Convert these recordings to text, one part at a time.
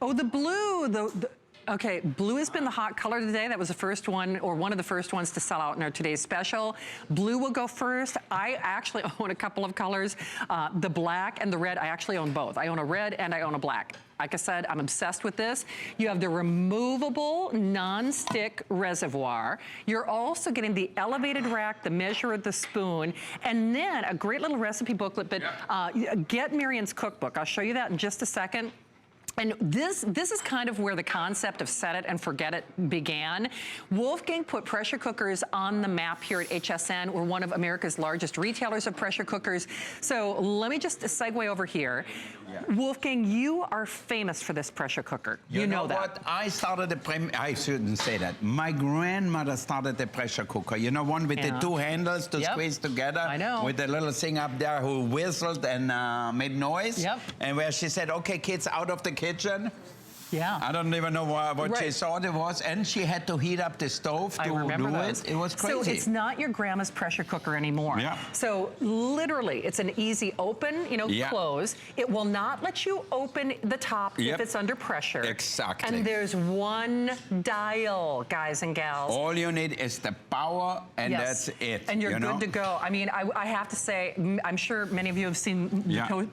Oh, the blue, okay, blue has been the hot color today. That was the first one, or one of the first ones to sell out in our today's special. Blue will go first. I actually own a couple of colors. The black and the red, I actually own both. I own a red and I own a black. Like I said, I'm obsessed with this. You have the removable non-stick reservoir. You're also getting the elevated rack, the measure of the spoon, and then a great little recipe booklet, but get Marion's cookbook. I'll show you that in just a second. And this is kind of where the concept of set it and forget it began. Wolfgang put pressure cookers on the map here at HSN. We're one of America's largest retailers of pressure cookers. So let me just segue over here. Yeah. Wolfgang, you are famous for this pressure cooker. You know that. What? I started I shouldn't say that. My grandmother started the pressure cooker. You know, one with the two handles to squeeze together. I know. With the little thing up there who whistled and made noise. Yep. And where she said, okay, kids, out of the kitchen. Yeah. I don't even know what she thought it was. And she had to heat up the stove to do it. It was crazy. So it's not your grandma's pressure cooker anymore. Yeah. So literally, it's an easy open, you know, close. It will not let you open the top if it's under pressure. Exactly. And there's one dial, guys and gals. All you need is the power, and that's it. And you're good to go. I mean, I have to say, I'm sure many of you have seen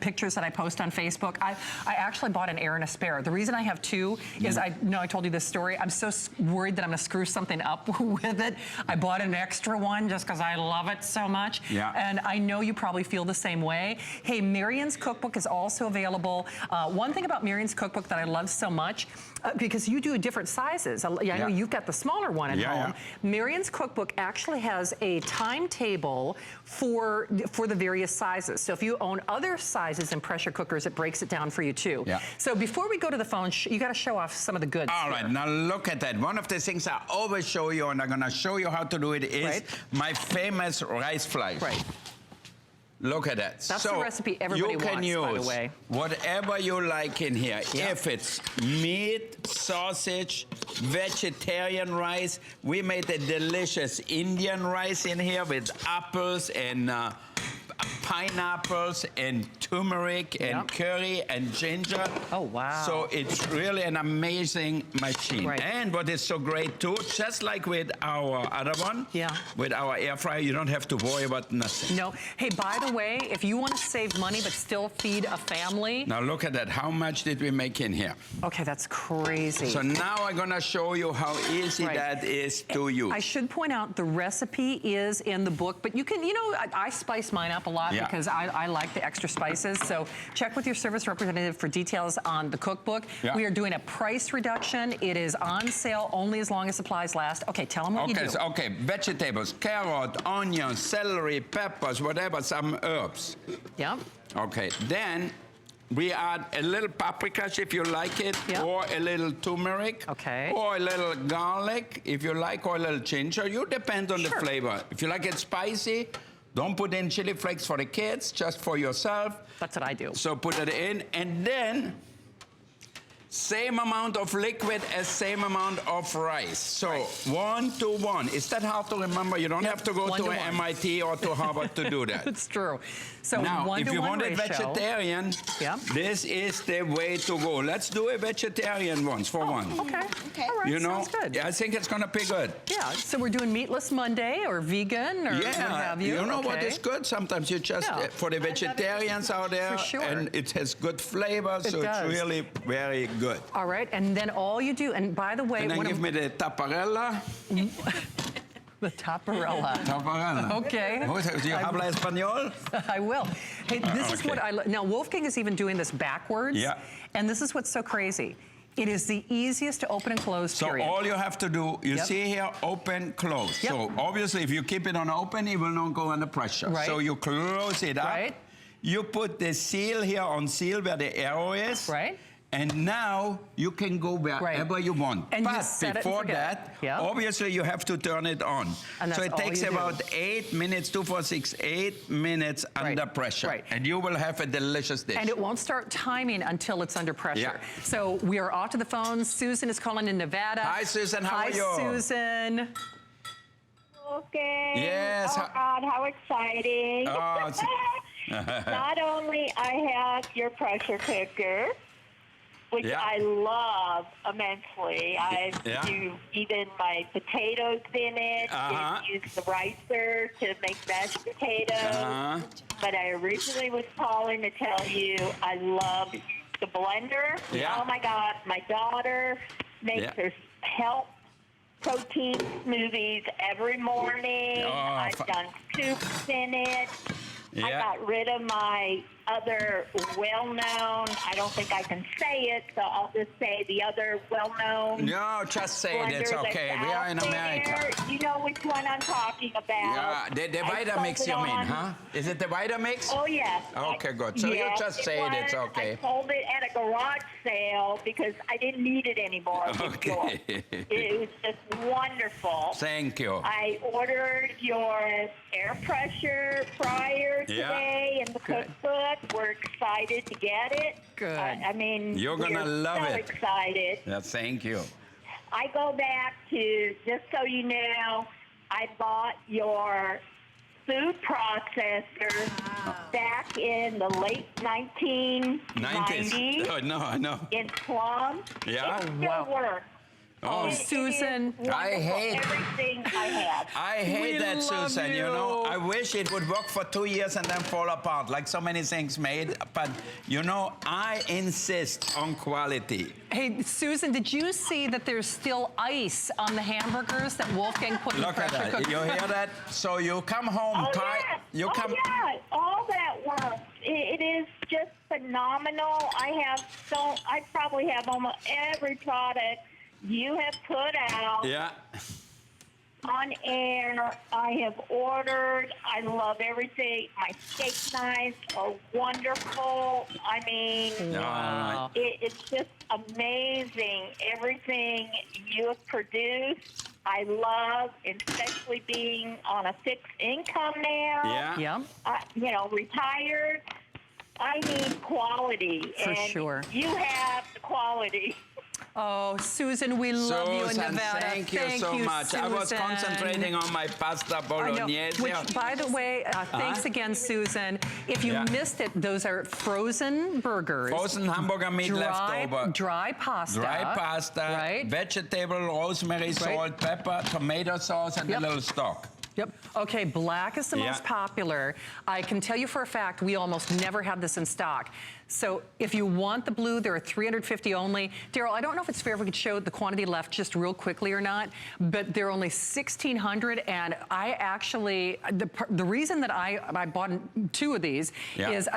pictures that I post on Facebook. I actually bought an heir and a spare. The reason I have two is I know I told you this story. I'm so worried that I'm gonna screw something up with it. I bought an extra one just because I love it so much. Yeah. And I know you probably feel the same way. Hey, Marion's cookbook is also available. One thing about Marion's cookbook that I love so much, because you do different sizes. I know you've got the smaller one at home. Marion's cookbook actually has a timetable for the various sizes. So if you own other sizes in pressure cookers, it breaks it down for you too. Yeah. So before we go to the phone, you got to show off some of the goods. All right, now look at that. One of the things I always show you, and I'm gonna show you how to do it, is my famous rice flies. Right. Look at that. That's the recipe everybody wants, by the way. Whatever you like in here. If it's meat, sausage, vegetarian rice. We made a delicious Indian rice in here with apples and pineapples and turmeric and curry and ginger. Oh, wow. So it's really an amazing machine. Right. And what is so great too, just like with our other one, with our air fryer, you don't have to worry about nothing. No. Hey, by the way, if you want to save money but still feed a family. Now look at that. How much did we make in here? Okay, that's crazy. So now I'm gonna show you how easy that is to use. I should point out the recipe is in the book, but you can, you know, I spice mine up a lot because I like the extra spices. So check with your service representative for details on the cookbook. We are doing a price reduction. It is on sale only as long as supplies last. Okay, tell them what you do. Okay, vegetables, carrot, onions, celery, peppers, whatever, some herbs. Yep. Okay, then we add a little paprika if you like it, or a little turmeric, or a little garlic if you like, or a little ginger. You depend on the flavor. If you like it spicy, don't put in chili flakes for the kids, just for yourself. That's what I do. So put it in, and then same amount of liquid as same amount of rice. So 1 to 1. Is that hard to remember? You don't have to go to MIT or to Harvard to do that. It's true. So now, if you want it vegetarian, this is the way to go. Let's do a vegetarian once for one. Okay. All right. You know, sounds good. I think it's gonna be good. Yeah. So we're doing Meatless Monday or vegan or what have you. You know what is good? Sometimes you just for the vegetarians out there, and it has good flavor, so it's really very good. All right, and then all you do, and by the way, and then give me the taparella. The taparella. Taparella. Okay. Do you habla español? I will. Hey, this is what I love. Now, Wolfgang is even doing this backwards. Yeah. And this is what's so crazy. It is the easiest to open and close, period. So all you have to do, you see here, open, close. So obviously, if you keep it on open, it will not go under pressure. Right. So you close it up. Right. You put the seal here on seal where the arrow is. Right. And now you can go wherever you want. And but before that, obviously you have to turn it on. So it takes about 8 minutes, 2, 4, 6, 8 minutes under pressure. Right. And you will have a delicious dish. And it won't start timing until it's under pressure. So we are off to the phone. Susan is calling in Nevada. Hi, Susan. How are you? Hi, Susan. Okay. Yes. Oh, God, how exciting. Oh, Not only I have your pressure cooker, which I love immensely. I do even my potatoes in it, and use the ricer to make mashed potatoes. But I originally was calling to tell you I love the blender. Oh my God, my daughter makes her health protein smoothies every morning. I've done soups in it. I got rid of my other well-known, I don't think I can say it, so I'll just say the other well-known. No, just say it, it's okay. We are in America. You know which one I'm talking about. Yeah, the Vitamix you mean, huh? Is it the Vitamix? Oh, yes. Okay, good. So you just say it, it's okay. I sold it at a garage sale because I didn't need it anymore. Okay. It was just wonderful. Thank you. I ordered your air pressure fryer today in the cookbook. We're excited to get it. Good. I mean, you're gonna love so it. Excited. Yeah, thank you. I go back to, just so you know, I bought your food processor back in the late 1990s. Oh, no, I know. In Plum. Yeah. It still works. Oh, Susan, I hate everything I have. I hate that, Susan. You know, I wish it would work for 2 years and then fall apart, like so many things made. But you know, I insist on quality. Hey, Susan, did you see that there's still ice on the hamburgers that Wolfgang put in the pressure cooker? Look at that. You hear that? So you come home, Yeah, all that works. It is just phenomenal. I probably have almost every product you have put out on air. I have ordered. I love everything. My steak knives are wonderful. I mean, it's just amazing everything you have produced. I love, especially being on a fixed income now. You know, retired. I need quality. For sure. You have the quality. Oh, Susan, we love you in Nevada. Thank you so much. Susan. I was concentrating on my pasta bolognese. Which, by the way, thanks again, Susan. If you missed it, those are frozen burgers. Frozen hamburger meat leftover. Dry pasta. Dry pasta, vegetable, rosemary, salt, pepper, tomato sauce, and a little stock. Yep. Okay, black is the most popular. I can tell you for a fact, we almost never have this in stock. So if you want the blue, there are 350 only. Daryl, I don't know if it's fair if we could show the quantity left just real quickly or not, but there are only 1,600, and I actually, the reason that I bought 2 of these is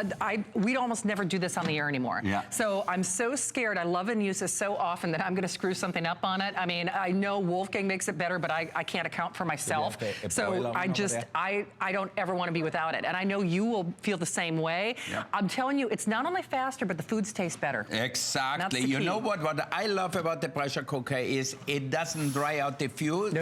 we'd almost never do this on the air anymore. So I'm so scared. I love and use this so often that I'm gonna screw something up on it. I mean, I know Wolfgang makes it better, but I can't account for myself. So I don't ever wanna be without it. And I know you will feel the same way. I'm telling you, it's not only faster, but the foods taste better. Exactly. You know what I love about the pressure cooker is it doesn't dry out the food.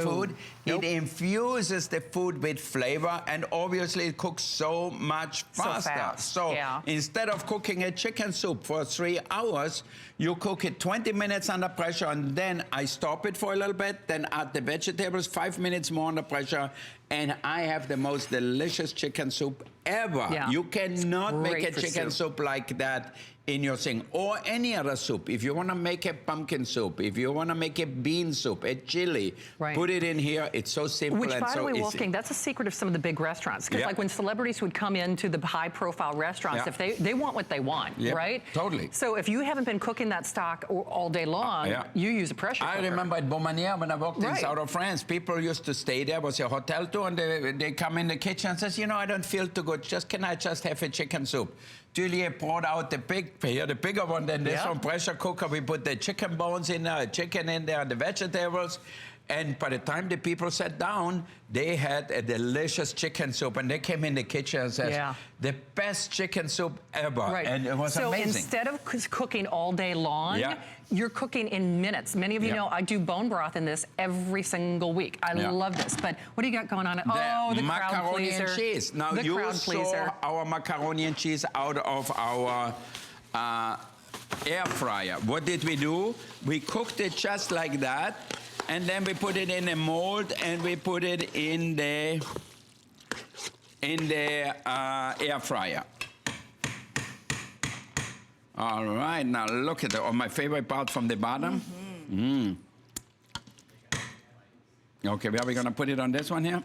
It infuses the food with flavor, and obviously it cooks so much faster. So instead of cooking a chicken soup for 3 hours, you cook it 20 minutes under pressure, and then I stop it for a little bit, then add the vegetables, 5 minutes more under pressure, and I have the most delicious chicken soup ever. You cannot make a chicken soup like that in your thing, or any other soup. If you want to make a pumpkin soup, if you want to make a bean soup, a chili, put it in here. It's so simple. Which, and by so the way, Wolfgang, that's a secret of some of the big restaurants. Because like when celebrities would come into the high-profile restaurants, if they want what they want, right? Totally. So if you haven't been cooking that stock all day long, you use a pressure cooker. I remember at Beaumanière when I walked in South of France, people used to stay there. It was a hotel too, and they come in the kitchen and says, you know, I don't feel too good. Can I just have a chicken soup? Julia brought out the bigger one than this one, pressure cooker. We put the chicken bones in there, chicken in there, and the vegetables. And by the time the people sat down, they had a delicious chicken soup. And they came in the kitchen and said, the best chicken soup ever. And it was amazing. So instead of cooking all day long, you're cooking in minutes. Many of you know I do bone broth in this every single week. I love this. But what do you got going on? The macaroni and cheese. Now, you saw our macaroni and cheese out of our air fryer. What did we do? We cooked it just like that. And then we put it in a mold, and we put it in the air fryer. All right, now look at my favorite part from the bottom. Okay, where are we gonna put it on this one here?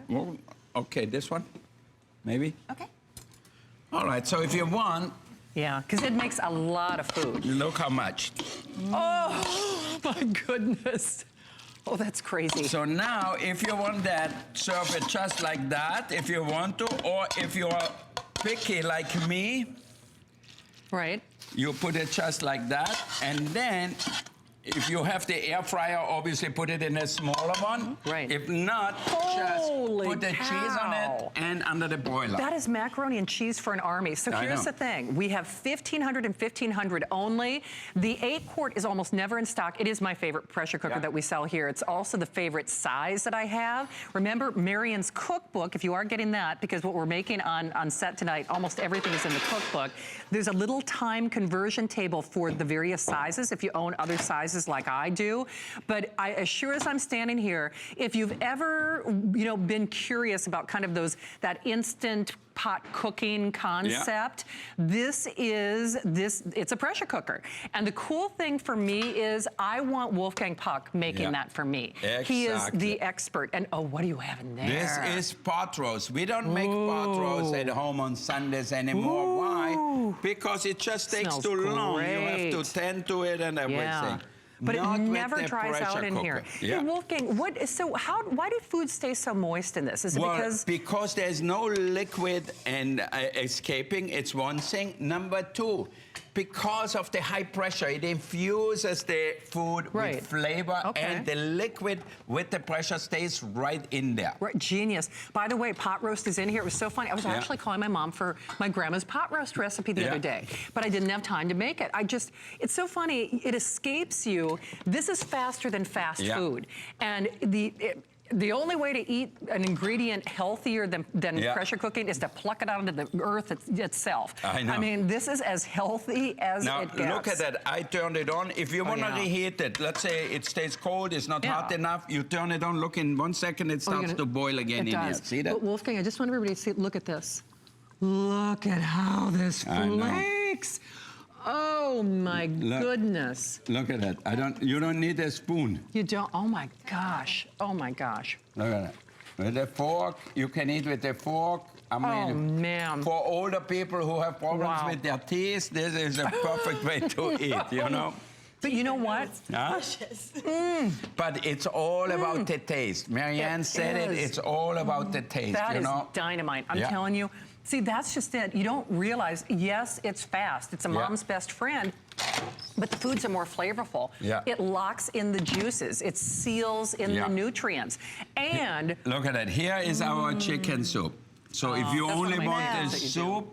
Well, okay, this one, maybe? Okay. All right, so if you want... Yeah, because it makes a lot of food. Look how much. Oh, my goodness. Oh, that's crazy. So now, if you want that, serve it just like that, if you want to, or if you are picky like me, right, you put it just like that, and then if you have the air fryer, obviously put it in a smaller one. Right. If not, just put the cheese on it and under the broiler. That is macaroni and cheese for an army. So here's the thing. We have 1,500 and 1,500 only. The 8-quart is almost never in stock. It is my favorite pressure cooker that we sell here. It's also the favorite size that I have. Remember Marion's cookbook, if you are getting that, because what we're making on set tonight, almost everything is in the cookbook. There's a little time conversion table for the various sizes if you own other sizes like I do. But as sure as I'm standing here, if you've ever, been curious about kind of that instant pot cooking concept, it's a pressure cooker. And the cool thing for me is I want Wolfgang Puck making that for me. Exactly. He is the expert. And what do you have in there? This is pot roast. We don't make pot roast at home on Sundays anymore. Why? Because it just takes too long. You have to tend to it and everything. Yeah. But it never dries out in here. Yeah. Hey, Wolfgang, why do foods stay so moist in this? Is it because there's no liquid and escaping, it's one thing. Number two, because of the high pressure, it infuses the food with flavor, and the liquid with the pressure stays right in there. Right, genius. By the way, pot roast is in here. It was so funny. I was actually calling my mom for my grandma's pot roast recipe the other day, but I didn't have time to make it. It's so funny. It escapes you. This is faster than fast food. And the only way to eat an ingredient healthier than pressure cooking is to pluck it out of the earth itself. I know. I mean, this is as healthy as it gets. Now, look at that. I turned it on. If you want to reheat it, let's say it stays cold, it's not hot enough, you turn it on, look, in 1 second, it starts to boil again in here. See that? But Wolfgang, I just want everybody to see, look at this. Look at how this flakes. Oh my goodness. Look at that. You don't need a spoon. You don't, oh my gosh. Oh my gosh. Look at that. With a fork, you can eat with a fork. I mean, man. For older people who have problems with their teeth, this is a perfect way to eat, you know? But you know what? But it's all about the taste. Marianne said it, it's all about the taste, that is dynamite. I'm telling you. See, that's just it. You don't realize, yes, it's fast. It's a mom's best friend, but the foods are more flavorful. It locks in the juices. It seals in the nutrients. And look at that. Here is our chicken soup. So if you only want the soup,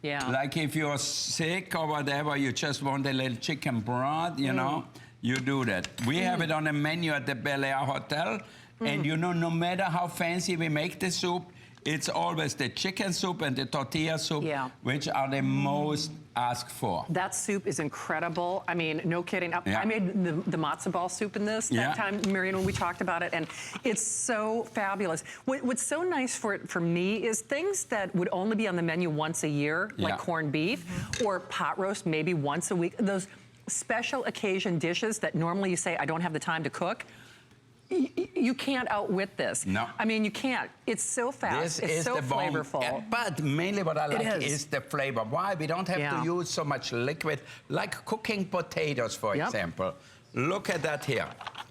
like if you're sick or whatever, you just want a little chicken broth, you know, you do that. We have it on a menu at the Bel Air Hotel. And you know, no matter how fancy we make the soup, it's always the chicken soup and the tortilla soup, which are the most asked for. That soup is incredible. I mean, no kidding. I made the matzo ball soup in this that time, Marion, when we talked about it, and it's so fabulous. What's so nice for me is things that would only be on the menu once a year, like corned beef, or pot roast maybe once a week. Those special occasion dishes that normally you say, I don't have the time to cook. You can't outwit this. No. I mean, you can't. It's so fast. It's so flavorful. But mainly what I like is the flavor. Why? We don't have to use so much liquid, like cooking potatoes, for example. Look at that here.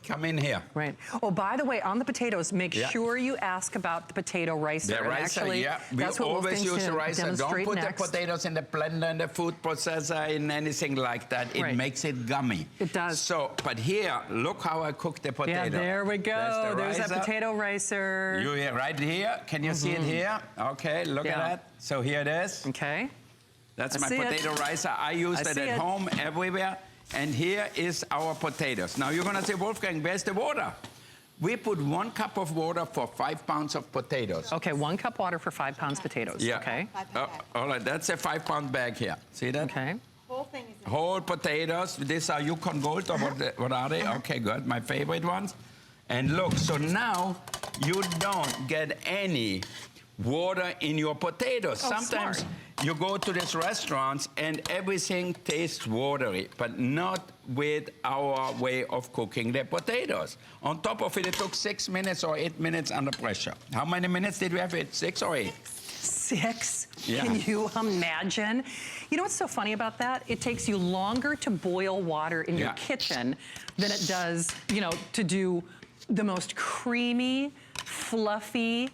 Come in here. Right. Oh, by the way, on the potatoes, make sure you ask about the potato ricer. The ricer, actually, we always use the ricer. Don't put the potatoes in the blender, in the food processor, in anything like that. It makes it gummy. It does. So, but here, look how I cook the potato. Yeah, there we go. There's that potato ricer. Right here. Can you see it here? Okay, look at that. So here it is. Okay. That's my potato ricer. I use it at home, everywhere. And here is our potatoes. Now you're gonna say, Wolfgang, where's the water? We put 1 cup of water for 5 pounds of potatoes. Okay, 1 cup water for 5 pounds potatoes. Yeah. Okay. All right, that's a 5-pound bag here. See that? Okay. Whole thing is whole potatoes. These are Yukon Gold, or what are they? Okay, good. My favorite ones. And look, so now you don't get any water in your potatoes. Sometimes you go to these restaurants and everything tastes watery, but not with our way of cooking the potatoes. On top of it, it took 6 minutes or 8 minutes under pressure. How many minutes did we have it? 6 or 8? 6? Yeah. Can you imagine? You know what's so funny about that? It takes you longer to boil water in your kitchen than it does, you know, to do the most creamy, fluffy,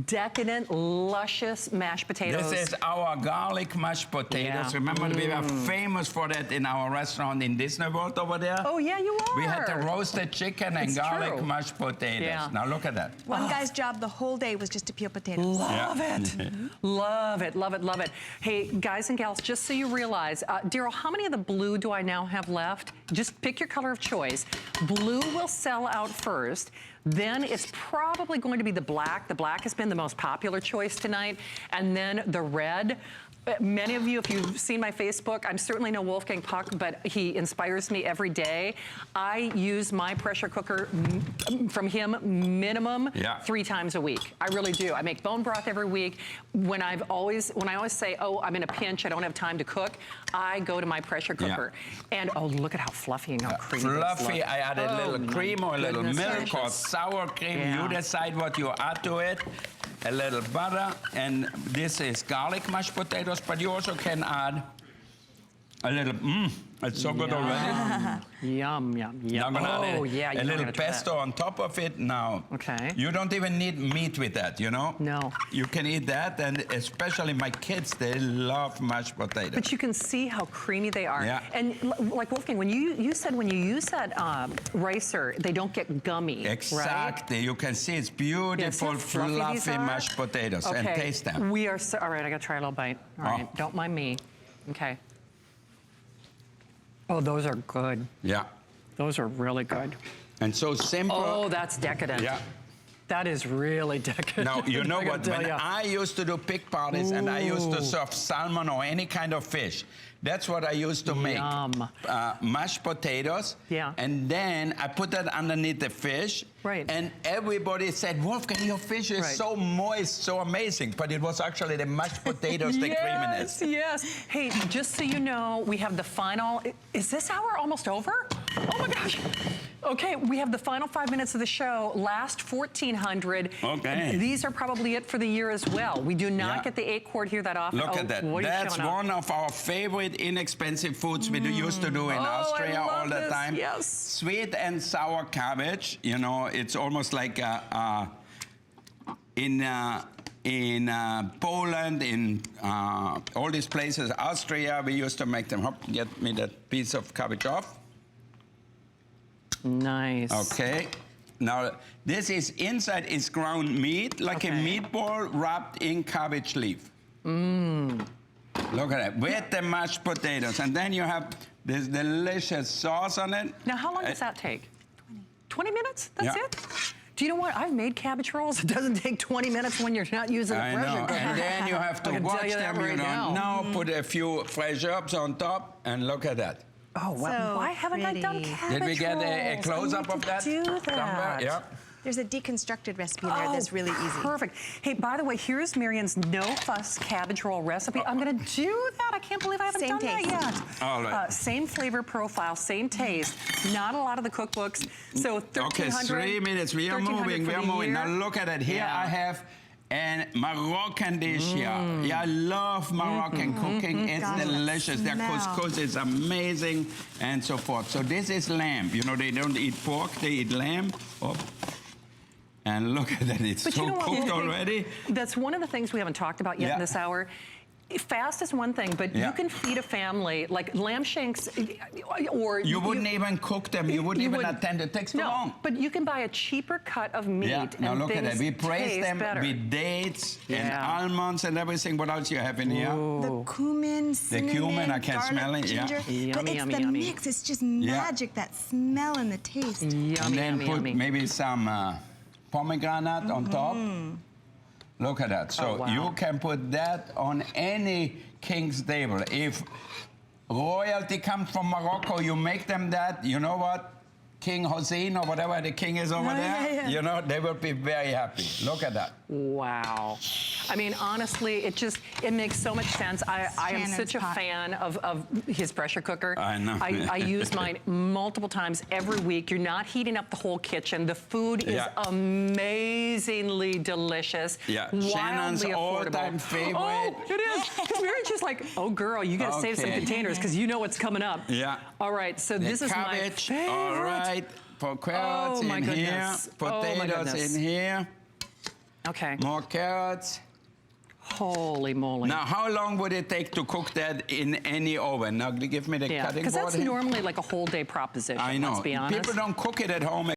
decadent, luscious mashed potatoes. This is our garlic mashed potatoes. Yeah. Remember, we were famous for that in our restaurant in Disney World over there? Oh, yeah, you are. We had the roasted chicken and It's garlic true. mashed potatoes. Yeah. Now look at that. One guy's job the whole day was just to peel potatoes. Love it. Love it, love it, love it. Hey, guys and gals, just so you realize, Daryl, how many of the blue do I now have left? Just pick your color of choice. Blue will sell out first. Then it's probably going to be the black. The black has been the most popular choice tonight. And then the red. Many of you, if you've seen my Facebook, I'm certainly no Wolfgang Puck, but he inspires me every day. I use my pressure cooker from him minimum 3 times a week. I really do. I make bone broth every week. When I always say, oh, I'm in a pinch, I don't have time to cook, I go to my pressure cooker. And oh, look at how fluffy and how creamy Fluffy, I added a little cream or a little milk or sour cream. You decide what you add to it. A little butter, and this is garlic mashed potatoes, but you also can add a little, it's so good already. Yum, yum, yum. Oh, yeah. A little pesto on top of it now. Okay. You don't even need meat with that, you know? No. You can eat that, and especially my kids, they love mashed potatoes. But you can see how creamy they are. Yeah. And like Wolfgang, when you said when you use that ricer, they don't get gummy, Exactly. Right? You can see it's beautiful, fluffy mashed potatoes. Okay. And taste them. We are so, all right, I gotta try a little bite. All right, don't mind me. Okay. Oh, those are good. Yeah. Those are really good. And so simple. Oh, that's decadent. Yeah. That is really decadent. Now, you know what? When I used to do pig parties and I used to serve salmon or any kind of fish, that's what I used to make. Mashed potatoes. Yeah. And then I put that underneath the fish. Right. And everybody said, Wolfgang, your fish is so moist, so amazing. But it was actually the mashed potatoes, the creaminess. Yes. Hey, just so you know, we have the final, is this hour almost over? Oh my gosh. Okay, we have the final 5 minutes of the show, last 1,400. Okay. These are probably it for the year as well. We do not get the 8-quart here that often. Look at that. That's one of our favorite inexpensive foods we used to do in Austria all the time. Yes. Sweet and sour cabbage. You know, it's almost like in Poland, in all these places, Austria, we used to make them. Hop, get me that piece of cabbage off. Nice. Okay. Now, this is inside is ground meat, like a meatball wrapped in cabbage leaf. Look at that, with the mashed potatoes. And then you have this delicious sauce on it. Now, how long does that take? 20 minutes? That's it? Do you know what? I've made cabbage rolls. It doesn't take 20 minutes when you're not using a pressure cooker. And then you have to watch them, you know. Now put a few fresh herbs on top, and look at that. Oh, wow. Why haven't I done cabbage rolls? Did we get a close-up of that? Do that. Somewhere? Yeah. There's a deconstructed recipe there that's really easy. Perfect. Hey, by the way, here's Marian's no-fuss cabbage roll recipe. I'm going to do that. I can't believe I haven't done that yet. All right. Same flavor profile, same taste. Not a lot of the cookbooks. So 1,300. Okay, 3 minutes. We are moving. We are moving. Now look at it. Here I have a Moroccan dish here. Yeah, I love Moroccan cooking. It's delicious. Their couscous is amazing and so forth. So this is lamb. You know, they don't eat pork. They eat lamb. Oh. And look at that, it's so cooked already. That's one of the things we haven't talked about yet in this hour. Fast is one thing, but you can feed a family, like lamb shanks, or... You wouldn't even cook them. You wouldn't even attend. It takes too long. But you can buy a cheaper cut of meat and now look at that. We braise them with dates and almonds and everything. What else you have in here? The cumin, cinnamon, the cumin, I can smell it, ginger. But it's the mix. It's just magic, that smell and the taste. Yummy, and then put maybe some pomegranate on top. Look at that. So you can put that on any king's table. If royalty comes from Morocco, you make them that. You know what? King Hossein or whatever the king is over there, you know, they will be very happy. Look at that. Wow. I mean, honestly, it makes so much sense. I am such a fan of his pressure cooker. I know. I use mine multiple times every week. You're not heating up the whole kitchen. The food is amazingly delicious. Yeah, wildly Shannon's all-time favorite. Oh, it is. Because we were just like, oh, girl, you got to save some containers because you know what's coming up. Yeah. All right, so this is my cabbage. favorite. All right. Carrots in here. Potatoes in here. Okay. More carrots. Holy moly. Now, how long would it take to cook that in any oven? Now, give me the cutting board. Because that's normally like a whole day proposition, I know. let's be honest. People don't cook it at home